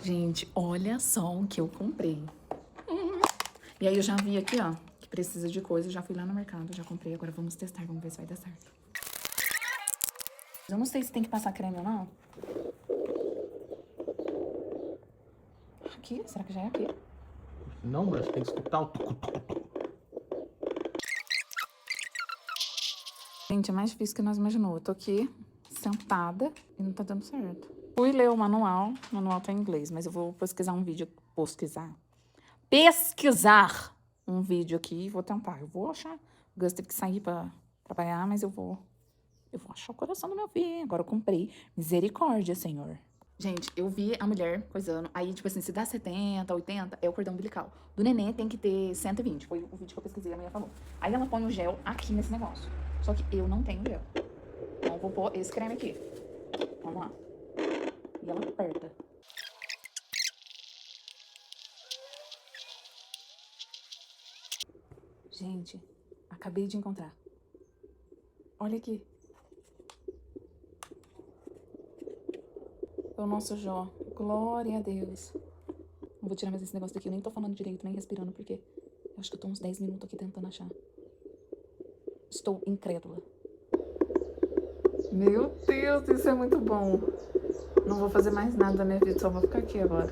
Gente, olha só o que eu comprei. E aí eu já vi aqui, ó, que precisa de coisa. Já fui lá no mercado, já comprei. Agora vamos testar, vamos ver se vai dar certo. Eu não sei se tem que passar creme ou não. Aqui? Será que já é aqui? Não, mas tem que escutar o tucu-tucu-tucu. Gente, é mais difícil que nós imaginamos. Eu tô aqui sentada e não tá dando certo. Fui ler o manual tá em inglês, mas eu vou pesquisar um vídeo. Pesquisar um vídeo aqui e vou tentar. Eu vou achar. O Gus teve que sair pra trabalhar, mas eu vou achar o coração do meu filho. Agora eu comprei. Misericórdia, Senhor. Gente, eu vi a mulher coisando. Aí, tipo assim, se dá 70, 80, é o cordão umbilical. Do neném tem que ter 120. Foi o vídeo que eu pesquisei, a mulher falou. Aí ela põe o gel aqui nesse negócio. Só que eu não tenho gel. Então eu vou pôr esse creme aqui. Vamos lá. E ela aperta. Gente, acabei de encontrar. Olha aqui. É o nosso Jó. Glória a Deus. Não vou tirar mais esse negócio daqui. Eu nem tô falando direito, nem respirando, porque eu acho que eu tô uns 10 minutos aqui tentando achar. Estou incrédula. Meu Deus, isso é muito bom. Não vou fazer mais nada da minha vida, só vou ficar aqui agora.